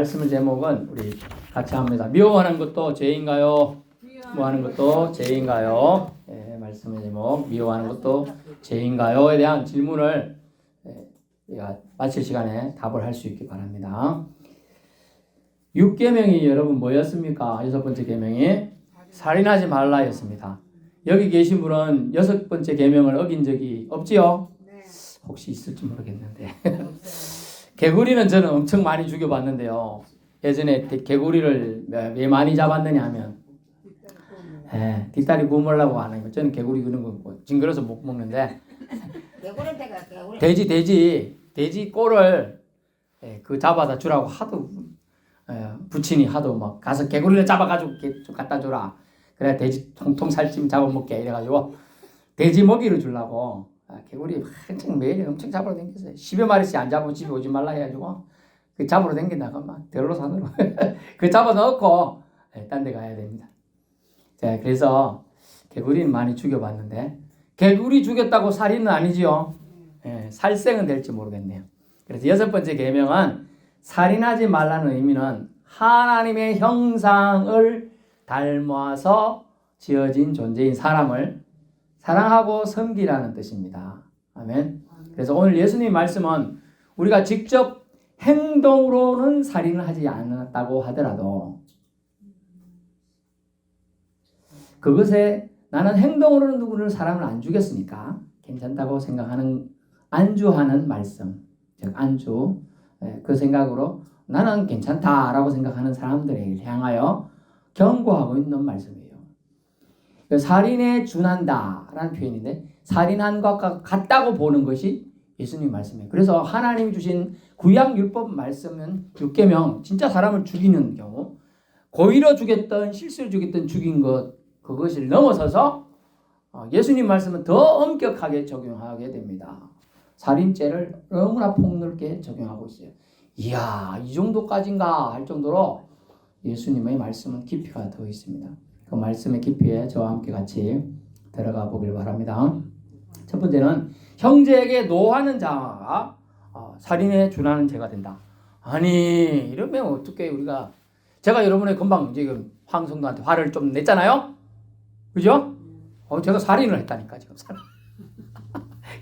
말씀의 제목은 우리 같이 합니다. 미워하는 것도 죄인가요? 미워하는 것도 죄인가요? 예, 말씀의 제목 미워하는 것도 죄인가요?에 대한 질문을 우리가 마칠 시간에 답을 할 수 있기 바랍니다. 6계명이 여러분 뭐였습니까? 6번째 계명이 살인하지 말라였습니다. 여기 계신 분은 6번째 계명을 어긴 적이 없지요? 혹시 있을지 모르겠는데 개구리는 저는 엄청 많이 죽여봤는데요. 예전에 개구리를 왜 많이 잡았느냐 하면 뒷다리 구우려고 하는 거. 저는 개구리 그런 거 징그러서 못 먹는데 돼지 꼴을 그 잡아다 주라고 하도 부친이 하도 막 가서 개구리를 잡아가지고 좀 갖다 주라. 그래 돼지 통통 살찜 잡아먹게 이래가지고 돼지 먹이를 주려고 개구리 한창 매일 엄청 잡으러 다녔어요. 10여 마리씩 안 잡으면 집에 오지 말라 해가지고 그 잡으러 다닌다가 막 대로 산으로 그 잡아 넣고 딴 데 가야 됩니다. 자, 그래서 개구리는 많이 죽여봤는데 개구리 죽였다고 살인은 아니지요. 살생은 될지 모르겠네요. 그래서 6번째 계명은 살인하지 말라는 의미는 하나님의 형상을 닮아서 지어진 존재인 사람을 사랑하고 섬기라는 뜻입니다. 아멘. 그래서 오늘 예수님 말씀은 우리가 직접 행동으로는 살인을 하지 않았다고 하더라도 그것에 나는 행동으로는 누구를 사람을 안 죽였으니까 괜찮다고 생각하는 안주하는 말씀, 즉 안주 그 생각으로 나는 괜찮다라고 생각하는 사람들을 향하여 경고하고 있는 말씀이에요. 살인에 준한다라는 표현인데 살인한 것과 같다고 보는 것이 예수님 말씀이에요. 그래서 하나님이 주신 구약율법 말씀은 6계명 진짜 사람을 죽이는 경우 고의로 죽였던 실수로 죽였던 죽인 것 그것을 넘어서서 예수님 말씀은 더 엄격하게 적용하게 됩니다. 살인죄를 너무나 폭넓게 적용하고 있어요. 이야 이 정도까지인가 할 정도로 예수님의 말씀은 깊이가 더 있습니다. 그 말씀의 깊이에 저와 함께 같이 들어가 보길 바랍니다. 첫 번째는 형제에게 노하는 자가 살인에 준하는 죄가 된다. 아니 이러면 어떻게 우리가 제가 여러분의 금방 지금 황성도한테 화를 좀 냈잖아요. 그죠? 제가 살인을 했다니까 지금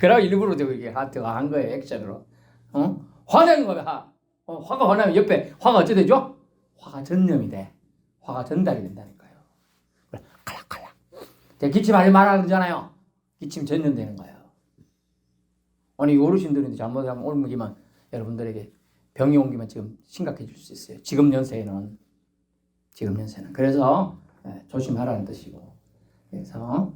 그러고 일부러 이게 한 거예요. 액션으로. 화내는 거야. 화가 화나면 옆에 화가 어찌 되죠? 화가 전염이 돼. 화가 전달이 된다니까요. 칼락칼락. 제가 기침하지 말라 그러잖아요. 기침 전염되는 거예요. 아니 어르신들인데 잘못하면 옮기면 여러분들에게 병이 옮기면 지금 심각해질 수 있어요. 지금 연세에는. 그래서 조심하라는 뜻이고. 그래서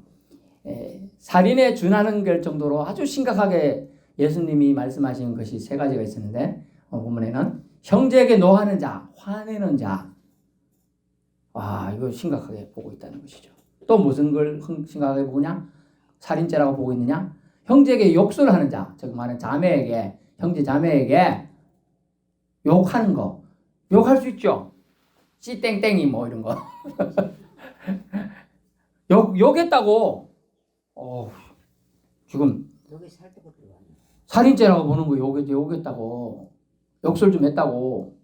살인에 준하는 걸 정도로 아주 심각하게 예수님이 말씀하신 것이 3가지가 있었는데 본문에는 형제에게 노하는 자, 화내는 자. 이거 심각하게 보고 있다는 것이죠. 또 무슨 걸 심각하게 보느냐? 살인죄라고 보고 있느냐? 형제에게 욕설을 하는 자, 즉 말하는 자매에게, 형제 자매에게 욕하는 거. 욕할 수 있죠. 씨땡땡이 뭐 이런 거. 욕했다고. 지금 살인죄라고 보는 거 욕했다고. 욕설 좀 했다고.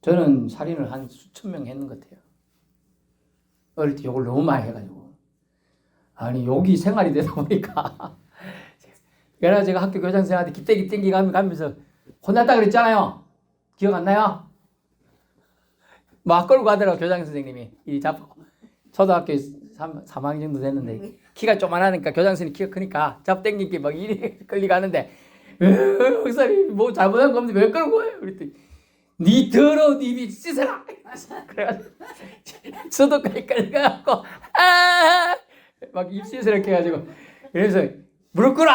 저는 살인을 한 수천 명 했는 것 같아요. 어릴 때 욕을 너무 많이 해가지고. 아니 욕이 생활이 되다 보니까 그래서 제가 학교 교장선생님한테 기대기 땡기 가면서 혼났다 그랬잖아요. 기억 안 나요? 막 끌고 가더라고 교장선생님이. 이 잡고 초등학교 3학년 정도 됐는데 키가 조그만하니까 교장선생님이 키가 크니까 잡 땡기기 막 이리 끌리 가는데 목사님 뭐 잘못한 거 없는데 왜 끌고 와요? 그랬더니 니 더러운 입이 씻어라. 그래가지고 수도까지 끌려가고 막 입 씻으라 해가지고 그래서 무릎 꿇어.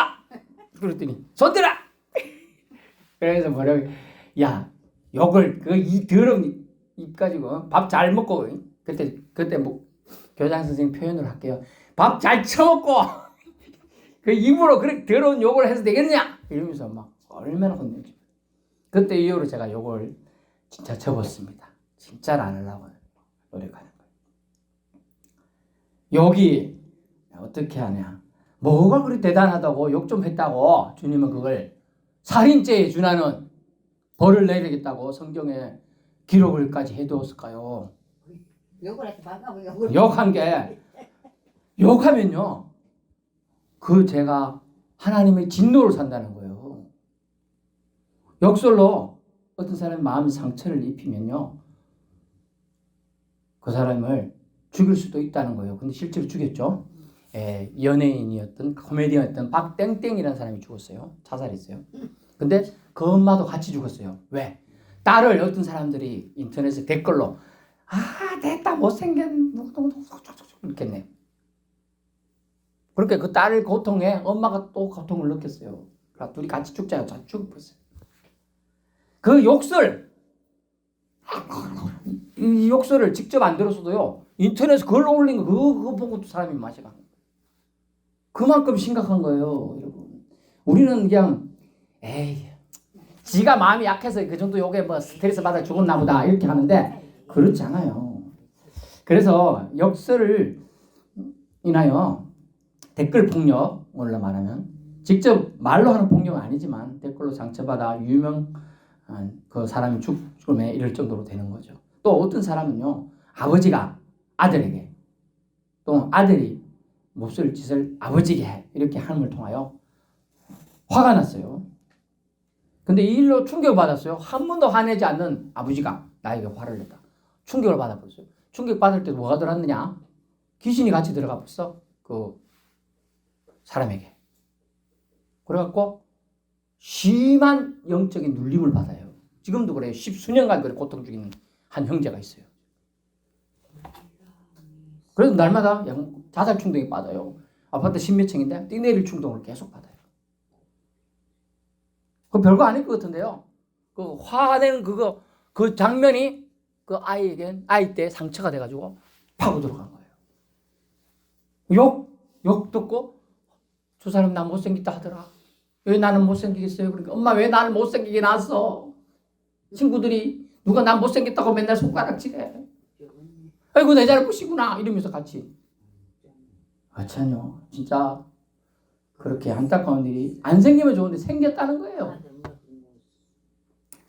그랬더니 손 들어. 그래서 뭐라고 야 욕을 그 이 더러운 입 가지고 밥 잘 먹고 그때 뭐 교장 선생님 표현을 할게요. 밥 잘 처먹고 그 입으로 그렇게 더러운 욕을 해서 되겠냐? 이러면서 막 얼마나 혼내죠. 그때 이후로 제가 욕을 진짜 접었습니다. 진짜를 안 하려고 노력하는 거예요. 욕이 어떻게 하냐? 뭐가 그렇게 대단하다고 욕 좀 했다고 주님은 그걸 살인죄에 준하는 벌을 내리겠다고 성경에 기록을까지 해두었을까요? 욕을 해서 반가워 욕을. 욕한 게 욕하면요 그 제가 하나님의 진노를 산다는 거예요. 욕설로 어떤 사람이 마음의 상처를 입히면요 그 사람을 죽일 수도 있다는 거예요. 근데 실제로 죽였죠. 연예인이었던 코미디언이었던 박땡땡이라는 사람이 죽었어요. 자살했어요. 근데 그 엄마도 같이 죽었어요. 왜? 딸을 어떤 사람들이 인터넷에 댓글로 됐다 못생긴 이렇게 했네요. 그러니까 그 딸의 고통에 엄마가 또 고통을 느꼈어요. 그러니까 둘이 같이 죽자요. 다 죽어버렸어요. 그 욕설 이 욕설을 직접 안 들었어도요 인터넷에 글 올린 거 그거 보고 사람이 맛이 가. 그만큼 심각한 거예요, 여러분. 우리는 그냥 지가 마음이 약해서 그 정도 욕에 뭐 스트레스 받아 죽었나 보다 이렇게 하는데 그렇지 않아요. 그래서 욕설을 인하여 댓글 폭력으로 말하면 직접 말로 하는 폭력은 아니지만 댓글로 상처받아 유명한 그 사람이 죽음에 이를 정도로 되는 거죠. 또 어떤 사람은요 아버지가 아들에게 또 아들이 몹쓸 짓을 아버지에게 해 이렇게 함을 통하여 화가 났어요. 근데 이 일로 충격을 받았어요. 한 번도 화내지 않는 아버지가 나에게 화를 냈다. 충격을 받아버렸어요. 충격받을 때 뭐가 들어왔느냐? 귀신이 같이 들어가 버렸어. 그 사람에게. 그래갖고 심한 영적인 눌림을 받아요. 지금도 그래요. 10수년간 그래 고통 중인 한 형제가 있어요. 그래서 날마다 자살 충동이 빠져요. 아파트 10몇 층인데 뛰내릴 충동을 계속 받아요. 그 별거 아닐 것 같은데요. 그 화내는 그 장면이 그 아이 때 상처가 돼가지고 파고 들어간 거예요. 욕 듣고 저 사람 나 못생겼다 하더라. 왜 나는 못생기겠어요? 그러니까 엄마 왜 나를 못생기게 낳았어? 친구들이 누가 난 못생겼다고 맨날 손가락질해. 아이고 내 잘못이구나 이러면서 같이. 아참요 진짜 그렇게 안타까운 일이 안 생기면 좋은데 생겼다는 거예요.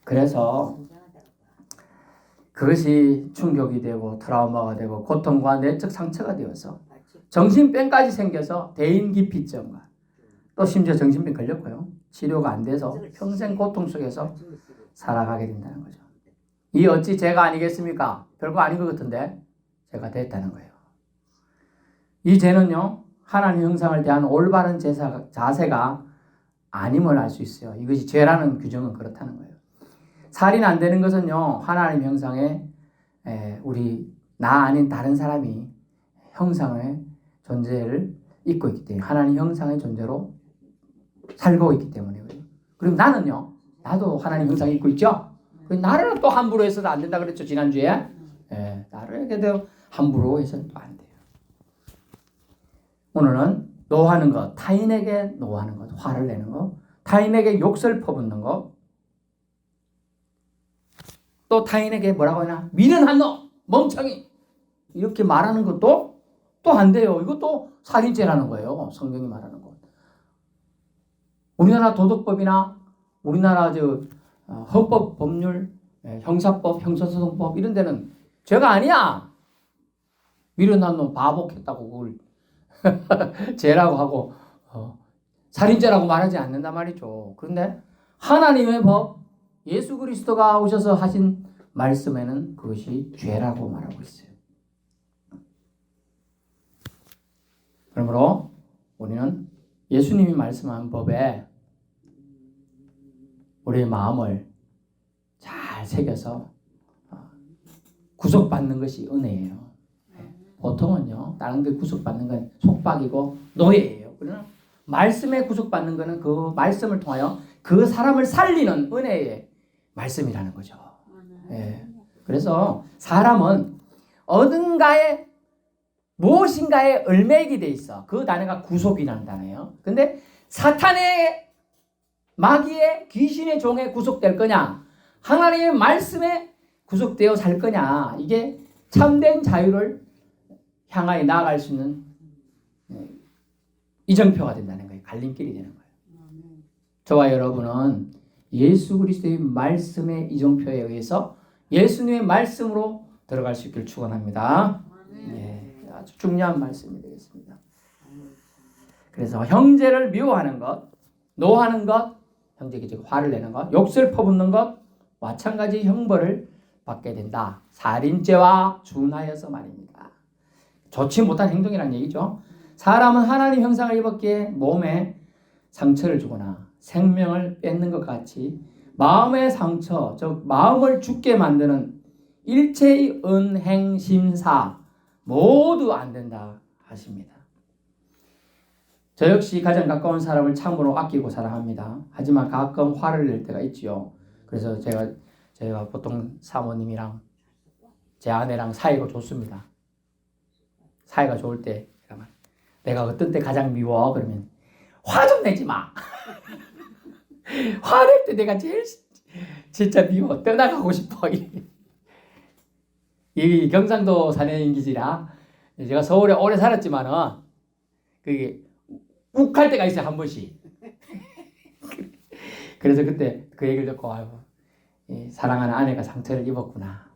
그래서 그것이 충격이 되고 트라우마가 되고 고통과 내적 상처가 되어서 정신병까지 생겨서 대인기피증과 또 심지어 정신병 걸렸고요. 치료가 안 돼서 평생 고통 속에서 살아가게 된다는 거죠. 이 어찌 죄가 아니겠습니까? 별거 아닌 것 같은데 죄가 됐다는 거예요. 이 죄는요. 하나님 형상을 대한 올바른 자세가 아님을 알 수 있어요. 이것이 죄라는 규정은 그렇다는 거예요. 살인 안 되는 것은요. 하나님 형상에 우리 나 아닌 다른 사람이 형상의 존재를 잊고 있기 때문에 하나님 형상의 존재로 살고 있기 때문에 그럼 나는요. 나도 하나님 형상을 잊고 있죠. 나를 또 함부로 해서도 안 된다 그랬죠. 지난주에 나를 함부로 해서는 또 안 돼요. 오늘은 노하는 것, 타인에게 노하는 것, 화를 내는 것, 타인에게 욕설 퍼붓는 것, 또 타인에게 뭐라고 하나 미련한 너, 멍청이 이렇게 말하는 것도 또 안 돼요. 이것도 살인죄라는 거예요. 성경이 말하는 것. 우리나라 도덕법이나 우리나라 헌법, 법률, 형사법, 형사소송법 이런 데는 죄가 아니야. 미련한 놈 바보했다고 그걸 죄라고 하고 살인죄라고 말하지 않는단 말이죠. 그런데 하나님의 법, 예수 그리스도가 오셔서 하신 말씀에는 그것이 죄라고 말하고 있어요. 그러므로 우리는 예수님이 말씀한 법에 우리의 마음을 잘 새겨서 구속받는 것이 은혜예요. 보통은요, 다른 데 구속받는 건 속박이고 노예예요. 그러나 말씀에 구속받는 것은 그 말씀을 통하여 그 사람을 살리는 은혜의 말씀이라는 거죠. 그래서 사람은 어딘가에 무엇인가에 얽매이게 돼 있어. 그 단어가 구속이라는 단어예요. 근데 사탄의 마귀의 귀신의 종에 구속될 거냐, 하나님의 말씀에 구속되어 살 거냐, 이게 참된 자유를 향하여 나아갈 수 있는 이정표가 된다는 거예요. 갈림길이 되는 거예요. 저와 여러분은 예수 그리스도의 말씀의 이정표에 의해서 예수님의 말씀으로 들어갈 수 있기를 축원합니다. 예, 아주 중요한 말씀이 되겠습니다. 그래서 형제를 미워하는 것, 노하는 것, 형제에게 지금 화를 내는 것, 욕설 퍼붓는 것, 마찬가지 형벌을 받게 된다. 살인죄와 준하여서 말입니다. 좋지 못한 행동이라는 얘기죠. 사람은 하나님 형상을 입었기에 몸에 상처를 주거나 생명을 뺏는 것 같이 마음의 상처, 즉 마음을 죽게 만드는 일체의 은행심사 모두 안 된다 하십니다. 저 역시 가장 가까운 사람을 참으로 아끼고 사랑합니다. 하지만 가끔 화를 낼 때가 있지요. 그래서 제가 보통 사모님이랑 제 아내랑 사이가 좋습니다. 사이가 좋을 때 내가 어떤 때 가장 미워? 그러면 화 좀 내지 마. 화낼 때 내가 제일 진짜 미워. 떠나가고 싶어. 이 경상도 사내인기지라 제가 서울에 오래 살았지만은 그게 욱할 때가 있어요. 한 번씩. 그래서 그때 그 얘기를 듣고 아이고 사랑하는 아내가 상처를 입었구나.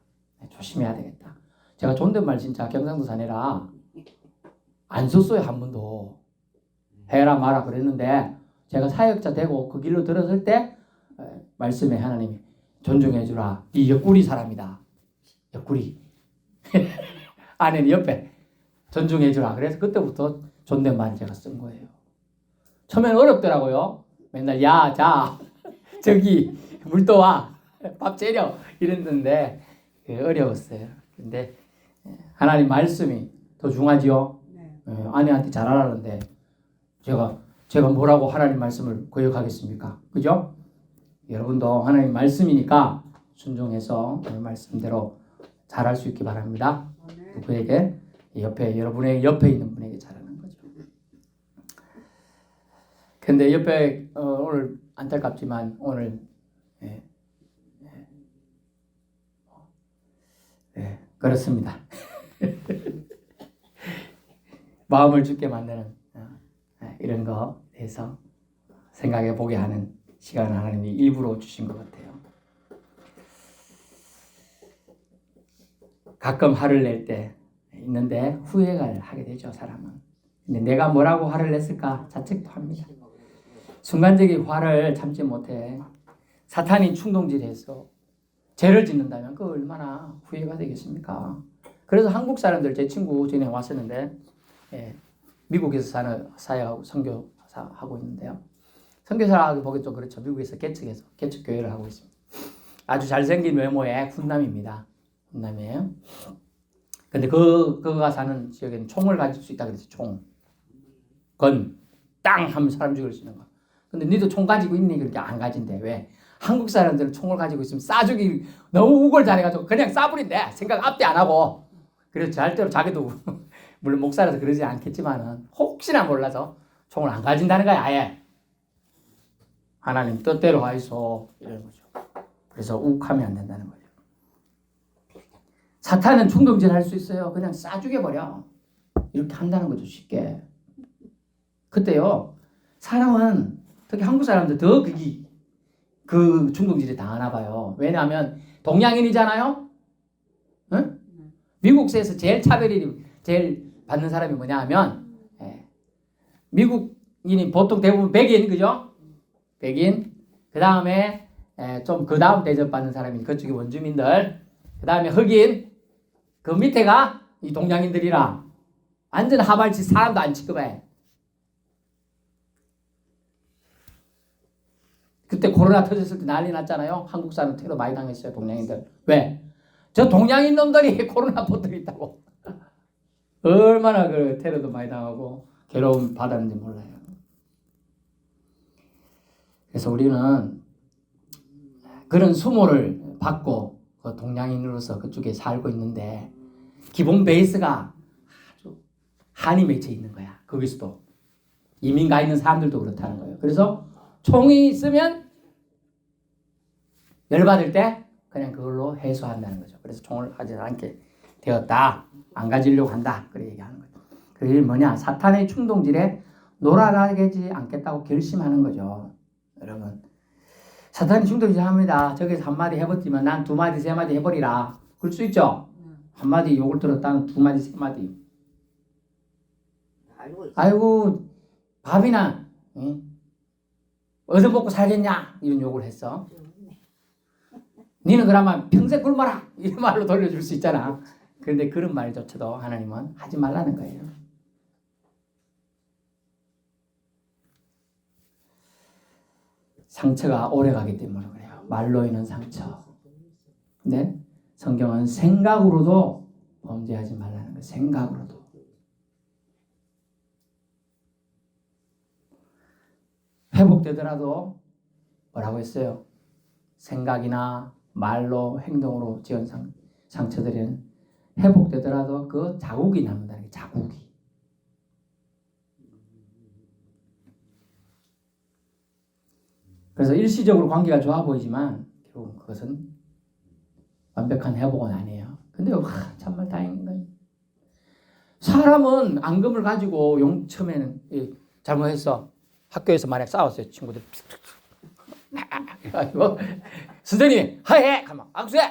조심해야 되겠다. 제가 존댓말 진짜 경상도 사내라 안 썼어요. 한 번도. 해라 마라 그랬는데 제가 사역자 되고 그 길로 들어설 때 말씀에 하나님이 존중해 주라. 이 옆구리 사람이다. 옆구리. 아내는 옆에 존중해 주라. 그래서 그때부터 존댓말을 제가 쓴 거예요. 처음에는 어렵더라고요. 맨날 야, 자, 저기 물 떠와. 밥 재려. 이랬는데 어려웠어요. 근데 하나님 말씀이 더 중하지요. 아내한테 잘하라는데 제가 뭐라고 하나님 말씀을 거역하겠습니까? 그죠? 여러분도 하나님 말씀이니까 순종해서 그 말씀대로 잘할 수 있기 바랍니다. 그에게 여러분의 옆에 있는 분에게 잘하는 거죠. 근데 옆에 오늘 안타깝지만 오늘 그렇습니다. 마음을 죽게 만드는 이런 거 대해서 생각해 보게 하는 시간을 하나님이 일부러 주신 것 같아요. 가끔 화를 낼 때 있는데 후회를 하게 되죠, 사람은. 근데 내가 뭐라고 화를 냈을까 자책도 합니다. 순간적인 화를 참지 못해 사탄이 충동질해서 죄를 짓는다면 그 얼마나 후회가 되겠습니까? 그래서 한국 사람들, 제 친구 전에 왔었는데 미국에서 사역하고 선교하고 있는데요. 선교사라고 보기 좀 그렇죠. 미국에서 개척 교회를 하고 있습니다. 아주 잘생긴 외모의 훈남입니다. 훈남이에요. 근데 그가 사는 지역에는 총을 가질 수 있다 그랬지. 땅 하면 사람 죽일 수 있는 거. 근데 니도 총 가지고 있니? 그렇게 안 가진대. 왜? 한국 사람들은 총을 가지고 있으면 쏴주기 너무 우골 잘해가지고 그냥 쏴버린대. 생각 앞뒤 안 하고. 그래서 절대로 자기도 물론 목사라서 그러지 않겠지만은 혹시나 몰라서 총을 안 가진다는 거야. 아예. 하나님 뜻대로 하이소 이런 거죠. 그래서 욱하면 안 된다는 거죠. 사탄은 충동질 할 수 있어요. 그냥 쏴 죽여버려. 이렇게 한다는 거죠. 쉽게. 그때요. 사람은 특히 한국 사람들 더 그 충동질이 당하나 봐요. 왜냐하면 동양인이잖아요. 응? 미국에서 제일 받는 사람이 뭐냐 하면 미국인이 보통 대부분 백인 그죠? 백인 그 다음에 좀 그 다음 대접받는 사람이 그쪽이 원주민들 그 다음에 흑인 그 밑에가 이 동양인들이라 완전 하발치 사람도 안 취급해. 그때 코로나 터졌을 때 난리 났잖아요. 한국 사람 테러 많이 당했어요. 동양인들. 왜? 저 동양인 놈들이 코로나 퍼뜨리 있다고. 얼마나 그 테러도 많이 당하고 괴로움 받았는지 몰라요. 그래서 우리는 그런 수모를 받고 그 동양인으로서 그쪽에 살고 있는데 기본 베이스가 아주 한이 맺혀 있는 거야. 거기서도 이민 가 있는 사람들도 그렇다는 거예요. 그래서 총이 있으면 열받을 때 그냥 그걸로 해소한다는 거죠. 그래서 총을 하지 않게 되었다. 안 가지려고 한다. 그렇게 얘기하는 거죠. 그게 뭐냐? 사탄의 충동질에 놀아나지 않겠다고 결심하는 거죠. 여러분. 사탄이 중독이자 합니다. 저기서 한마디 해봤지만 난 두 마디 세 마디 해버리라. 그럴 수 있죠. 한마디 욕을 들었다는 두 마디 세 마디. 알고 있어. 아이고 밥이나 얻어먹고 살겠냐 이런 욕을 했어. 니는 그러면 평생 굶어라 이런 말로 돌려줄 수 있잖아. 그런데 그런 말조차도 하나님은 하지 말라는 거예요. 상처가 오래가기 때문에 그래요. 말로 인한 상처. 근데 성경은 생각으로도 범죄하지 말라는 거예요. 생각으로도. 회복되더라도 뭐라고 했어요? 생각이나 말로 행동으로 지은 상처들은 회복되더라도 그 자국이 남는다는 게 자국이. 그래서 일시적으로 관계가 좋아 보이지만 결국 그것은 완벽한 회복은 아니에요. 근데 정말 다행인 거예요. 사람은 앙금을 가지고 처음에는 잘못했어. 학교에서 만약 싸웠어요. 친구들. 그래가지고 선생님이 하해! 가만 악수해!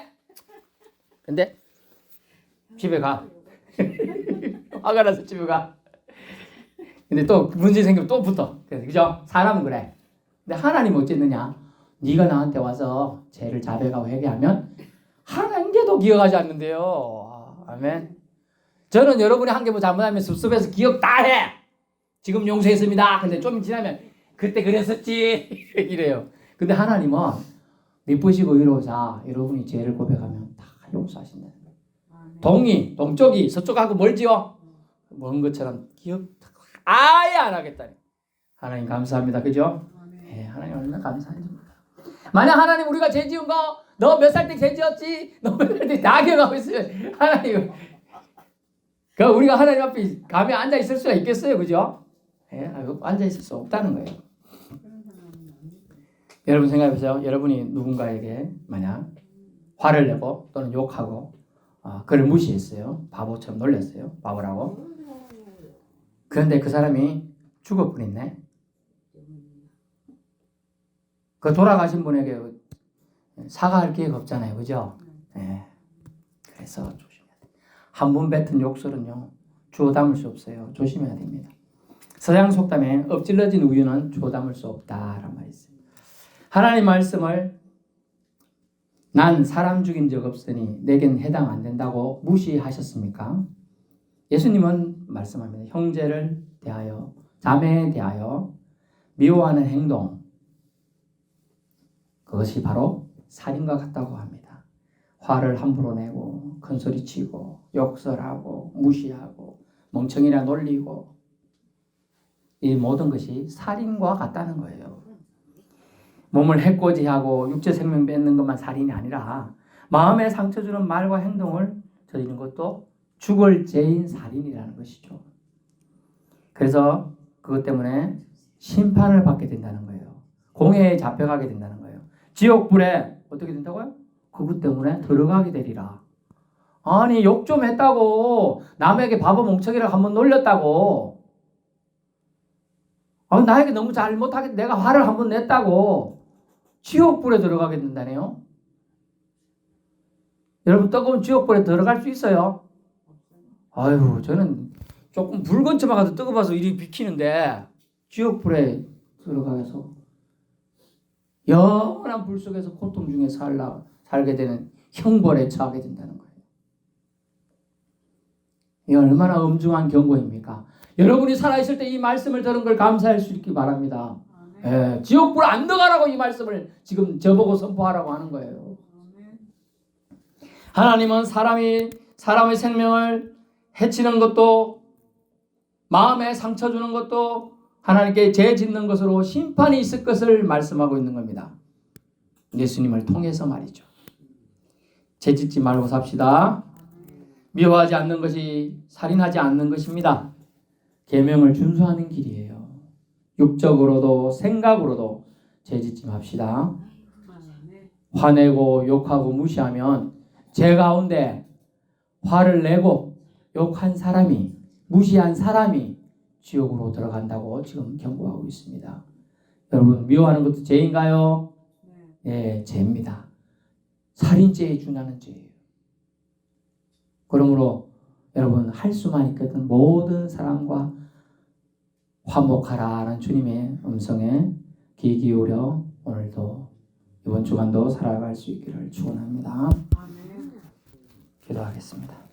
근데 집에 가. 화가 나서 집에 가. 근데 또 문제 생기면 또 붙어. 그죠? 사람은 그래. 근데 하나님은 어쨌느냐? 네가 나한테 와서 죄를 자백하고 회개하면 한 개도 기억하지 않는데요. 아멘. 저는 여러분이 한 개 뭐 잘못하면 습습해서 기억 다 해. 지금 용서했습니다. 근데 좀 지나면 그때 그랬었지 이래요. 근데 하나님은 미쁘시고 의로우사 여러분이 죄를 고백하면 다 용서하신다. 동쪽이 서쪽하고 멀지요? 먼 것처럼 기억 아예 안 하겠다니. 하나님 감사합니다. 그죠? 네, 하나님 얼마나 감사합니다. 만약 하나님 우리가 죄 지은 거 너 몇 살 때 죄 지었지? 너 몇 살 때 다 기억하고 있어요. 하나님 그 우리가 하나님 앞에 감히 앉아 있을 수가 있겠어요? 그죠? 네, 앉아 있을 수 없다는 거예요. 여러분 생각해보세요. 여러분이 누군가에게 만약 화를 내고 또는 욕하고 그를 무시했어요. 바보처럼 놀렸어요. 바보라고. 그런데 그 사람이 죽어버렸네. 그 돌아가신 분에게 사과할 기회가 없잖아요. 그죠? 네. 그래서 조심해야 돼요. 한 번 뱉은 욕설은요. 주워 담을 수 없어요. 조심해야 됩니다. 서양 속담에 엎질러진 우유는 주워 담을 수 없다라는 말이 있어요. 하나님 말씀을 난 사람 죽인 적 없으니 내겐 해당 안 된다고 무시하셨습니까? 예수님은 말씀합니다. 형제를 대하여 자매에 대하여 미워하는 행동 그것이 바로 살인과 같다고 합니다. 화를 함부로 내고 큰소리치고 욕설하고 무시하고 멍청이라 놀리고 이 모든 것이 살인과 같다는 거예요. 몸을 해코지하고 육체 생명 뺏는 것만 살인이 아니라 마음에 상처 주는 말과 행동을 저지르는 것도 죽을 죄인 살인이라는 것이죠. 그래서 그것 때문에 심판을 받게 된다는 거예요. 공회에 잡혀가게 된다는 거예요. 지옥불에 어떻게 된다고요? 그것 때문에 들어가게 되리라. 아니 욕 좀 했다고 남에게 바보 멍청이라고 한번 놀렸다고 나에게 너무 잘못하게 내가 화를 한번 냈다고 지옥불에 들어가게 된다네요. 여러분 뜨거운 지옥불에 들어갈 수 있어요? 아유 저는 조금 불 근처만 가도 뜨거워서 이리 비키는데 지옥불에 들어가서 영원한 불 속에서 고통 중에 살게 되는 형벌에 처하게 된다는 거예요. 이 얼마나 엄중한 경고입니까? 여러분이 살아있을 때 이 말씀을 들은 걸 감사할 수 있기 바랍니다. 예, 지옥불 안 들어가라고 이 말씀을 지금 저보고 선포하라고 하는 거예요. 하나님은 사람의 생명을 해치는 것도 마음에 상처 주는 것도 하나님께 죄 짓는 것으로 심판이 있을 것을 말씀하고 있는 겁니다. 예수님을 통해서 말이죠. 죄 짓지 말고 삽시다. 미워하지 않는 것이 살인하지 않는 것입니다. 계명을 준수하는 길이에요. 육적으로도 생각으로도 죄 짓지 맙시다. 화내고 욕하고 무시하면 죄 가운데 화를 내고 욕한 사람이 무시한 사람이 지옥으로 들어간다고 지금 경고하고 있습니다. 여러분 미워하는 것도 죄인가요? 죄입니다. 살인죄에 준하는 죄예요. 그러므로 여러분 할 수만 있거든 모든 사람과 화목하라는 주님의 음성에 귀 기울여 오늘도 이번 주간도 살아갈 수 있기를 축원합니다. 기도하겠습니다.